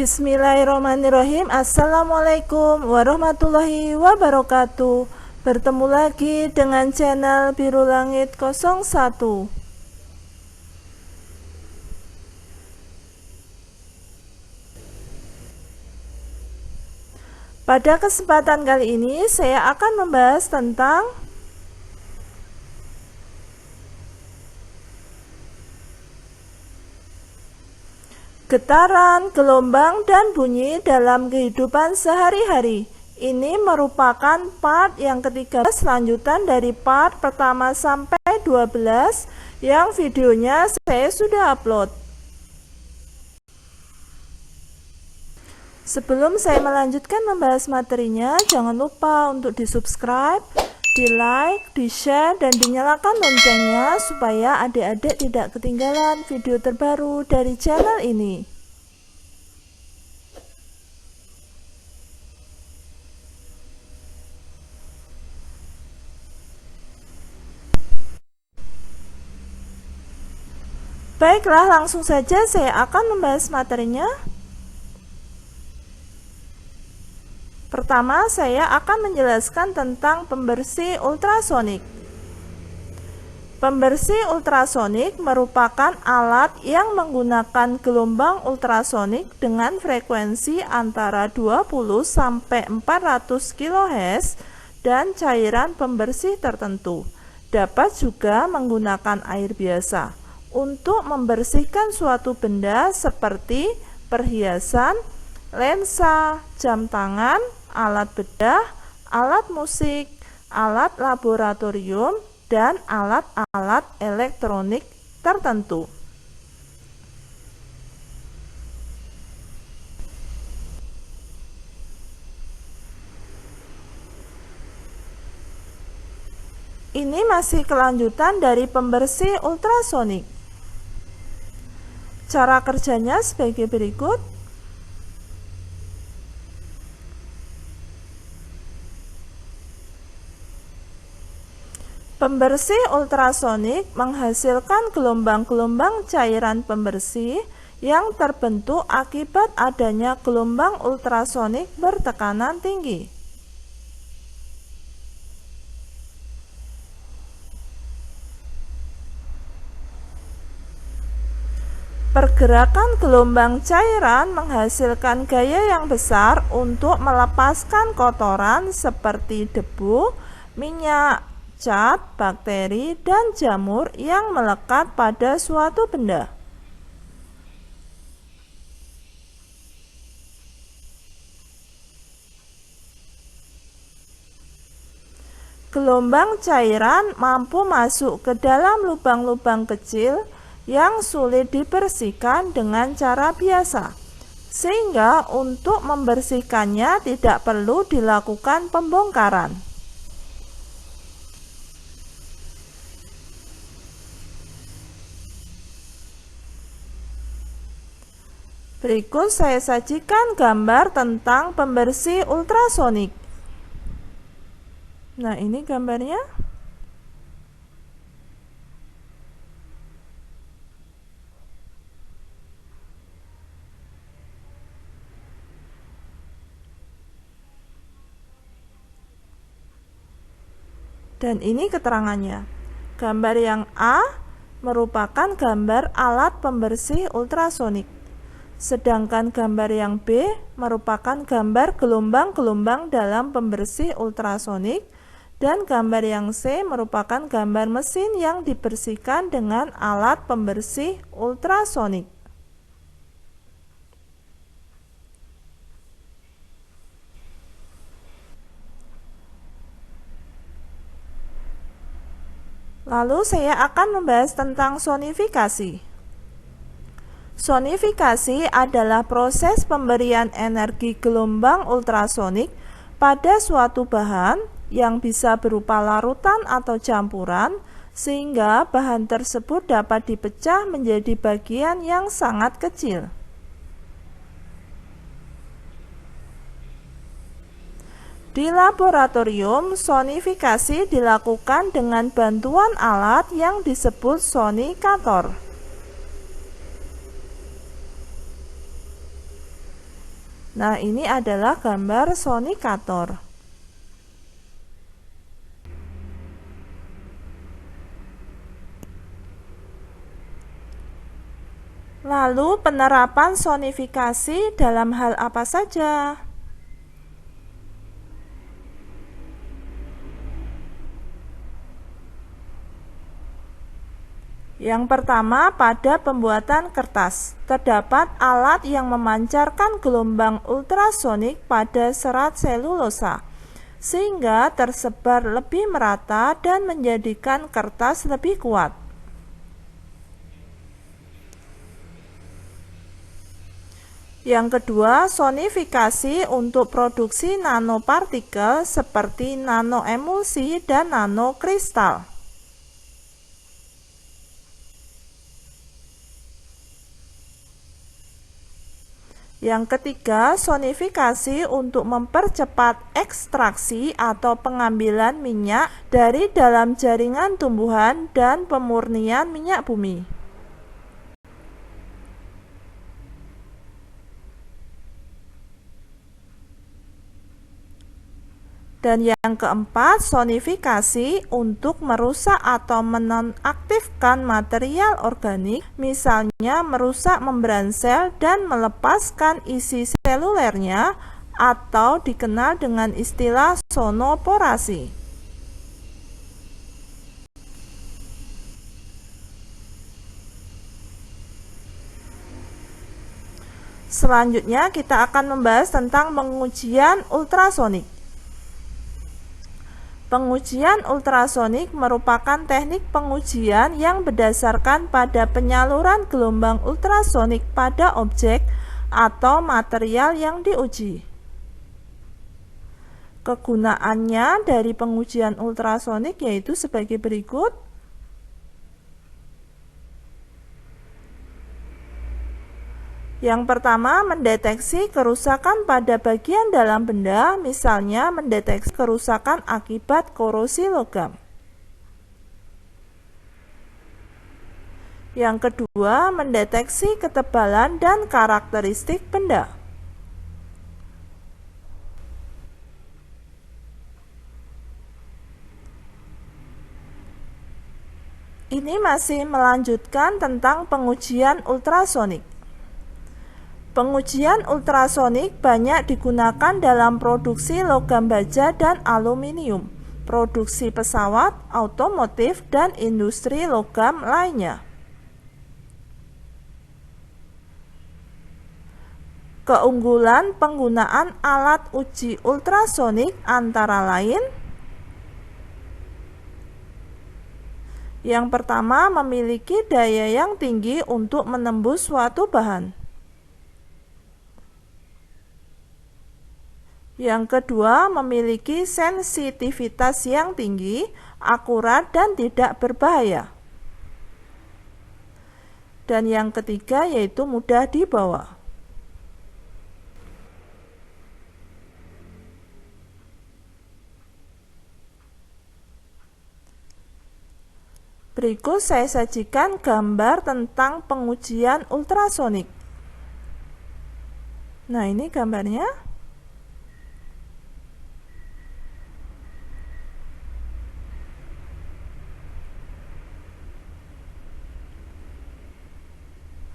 Bismillahirrahmanirrahim. Assalamualaikum warahmatullahi wabarakatuh. Bertemu lagi dengan channel Biru Langit 01. Pada kesempatan kali ini saya akan membahas tentang getaran, gelombang, dan bunyi dalam kehidupan sehari-hari. Ini merupakan part yang ketiga, lanjutan dari part pertama sampai 12 yang videonya saya sudah upload. Sebelum saya melanjutkan membahas materinya, jangan lupa untuk di-subscribe, di-like, di-share, dan dinyalakan loncengnya supaya adik-adik tidak ketinggalan video terbaru dari channel ini. Baiklah, langsung saja saya akan membahas materinya. Pertama, saya akan menjelaskan tentang pembersih ultrasonik. Pembersih ultrasonik merupakan alat yang menggunakan gelombang ultrasonik dengan frekuensi antara 20 sampai 400 kHz dan cairan pembersih tertentu. Dapat juga menggunakan air biasa untuk membersihkan suatu benda seperti perhiasan, lensa, jam tangan, alat bedah, alat musik, alat laboratorium, dan alat-alat elektronik tertentu. Ini masih kelanjutan dari pembersih ultrasonik. Cara kerjanya sebagai berikut. Pembersih ultrasonik menghasilkan gelombang-gelombang cairan pembersih yang terbentuk akibat adanya gelombang ultrasonik bertekanan tinggi. Pergerakan gelombang cairan menghasilkan gaya yang besar untuk melepaskan kotoran seperti debu, minyak, cat, bakteri, dan jamur yang melekat pada suatu benda. Gelombang cairan mampu masuk ke dalam lubang-lubang kecil yang sulit dibersihkan dengan cara biasa, sehingga untuk membersihkannya tidak perlu dilakukan pembongkaran. Berikut saya sajikan gambar tentang pembersih ultrasonik. Nah, ini gambarnya. Dan ini keterangannya. Gambar yang A merupakan gambar alat pembersih ultrasonik. Sedangkan gambar yang B merupakan gambar gelombang-gelombang dalam pembersih ultrasonik. Dan gambar yang C merupakan gambar mesin yang dibersihkan dengan alat pembersih ultrasonik. Lalu saya akan membahas tentang sonifikasi. Sonifikasi adalah proses pemberian energi gelombang ultrasonik pada suatu bahan yang bisa berupa larutan atau campuran, sehingga bahan tersebut dapat dipecah menjadi bagian yang sangat kecil. Di laboratorium, sonifikasi dilakukan dengan bantuan alat yang disebut sonikator. Nah, ini adalah gambar sonikator. Lalu penerapan sonifikasi dalam hal apa saja? Yang pertama, pada pembuatan kertas, terdapat alat yang memancarkan gelombang ultrasonik pada serat selulosa, sehingga tersebar lebih merata dan menjadikan kertas lebih kuat. Yang kedua, sonifikasi untuk produksi nanopartikel seperti nanoemulsi dan nanokristal. Yang ketiga, sonifikasi untuk mempercepat ekstraksi atau pengambilan minyak dari dalam jaringan tumbuhan dan pemurnian minyak bumi. Dan yang keempat, sonifikasi untuk merusak atau menonaktifkan material organik, misalnya merusak membran sel dan melepaskan isi selulernya, atau dikenal dengan istilah sonoporasi. Selanjutnya kita akan membahas tentang pengujian ultrasonik. Pengujian ultrasonik merupakan teknik pengujian yang berdasarkan pada penyaluran gelombang ultrasonik pada objek atau material yang diuji. Kegunaannya dari pengujian ultrasonik yaitu sebagai berikut. Yang pertama, mendeteksi kerusakan pada bagian dalam benda, misalnya mendeteksi kerusakan akibat korosi logam. Yang kedua, mendeteksi ketebalan dan karakteristik benda. Ini masih melanjutkan tentang pengujian ultrasonik. Pengujian ultrasonik banyak digunakan dalam produksi logam baja dan aluminium, produksi pesawat, otomotif, dan industri logam lainnya. Keunggulan penggunaan alat uji ultrasonik antara lain: yang pertama, memiliki daya yang tinggi untuk menembus suatu bahan. Yang kedua, memiliki sensitivitas yang tinggi, akurat, dan tidak berbahaya. Dan yang ketiga yaitu mudah dibawa. Berikut saya sajikan gambar tentang pengujian ultrasonik. Nah, ini gambarnya.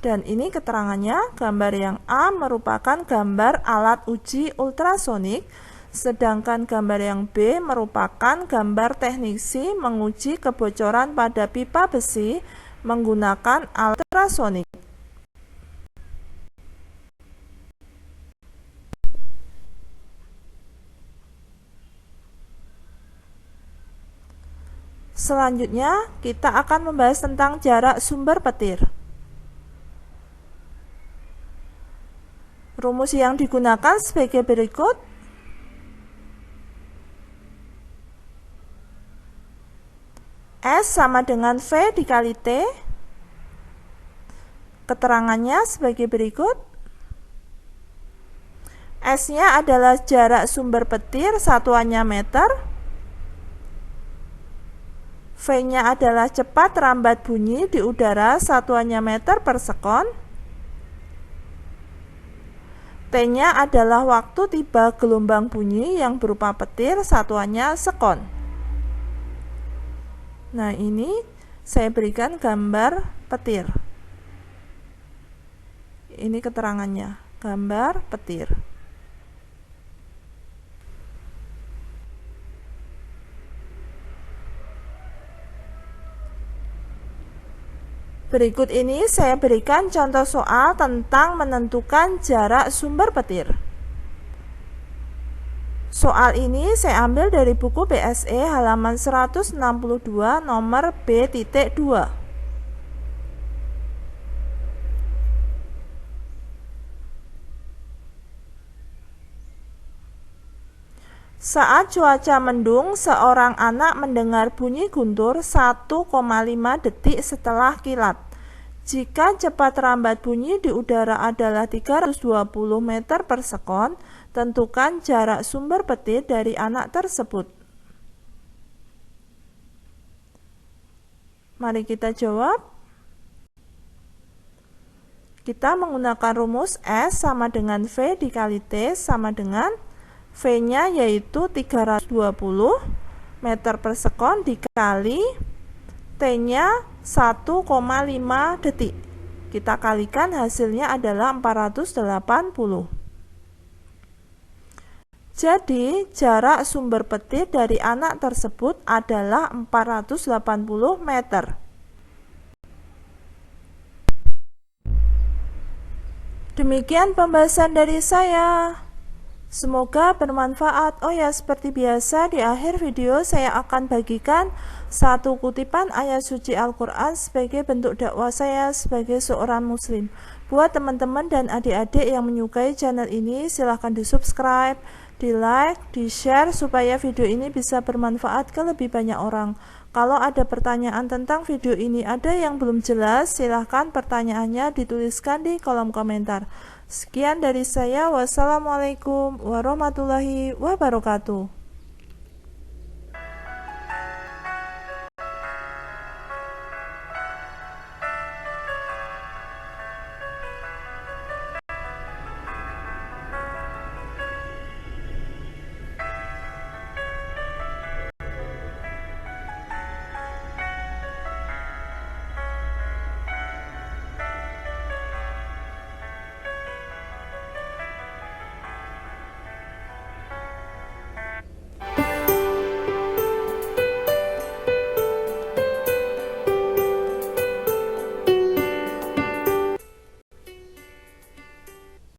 Dan ini keterangannya. Gambar yang A merupakan gambar alat uji ultrasonik, sedangkan gambar yang B merupakan gambar teknisi menguji kebocoran pada pipa besi menggunakan alat ultrasonik. Selanjutnya, kita akan membahas tentang jarak sumber petir. Rumus yang digunakan sebagai berikut. S sama dengan V dikali T. Keterangannya sebagai berikut. S-nya adalah jarak sumber petir, satuannya meter. V-nya adalah cepat rambat bunyi di udara, satuannya meter per sekon. T-nya adalah waktu tiba gelombang bunyi yang berupa petir, satuannya sekon. Nah, ini saya berikan gambar petir. Ini keterangannya, gambar petir. Berikut ini saya berikan contoh soal tentang menentukan jarak sumber petir. Soal ini saya ambil dari buku BSE halaman 162 nomor B.2. Saat cuaca mendung, seorang anak mendengar bunyi guntur 1,5 detik setelah kilat. Jika cepat rambat bunyi di udara adalah 320 meter per sekon, tentukan jarak sumber petir dari anak tersebut. Mari kita jawab. Kita menggunakan rumus S sama dengan V dikali T sama dengan V-nya yaitu 320 meter per sekon dikali T-nya 1,5 detik. Kita kalikan hasilnya adalah 480. Jadi, jarak sumber petir dari anak tersebut adalah 480 meter. Demikian pembahasan dari saya. Semoga bermanfaat. Oh ya, seperti biasa di akhir video saya akan bagikan satu kutipan ayat suci Al-Quran sebagai bentuk dakwah saya sebagai seorang muslim. Buat teman-teman dan adik-adik yang menyukai channel ini, silahkan di subscribe, di like, di share supaya video ini bisa bermanfaat ke lebih banyak orang. Kalau ada pertanyaan tentang video ini ada yang belum jelas, silahkan pertanyaannya dituliskan di kolom komentar. Sekian dari saya. Wassalamualaikum warahmatullahi wabarakatuh.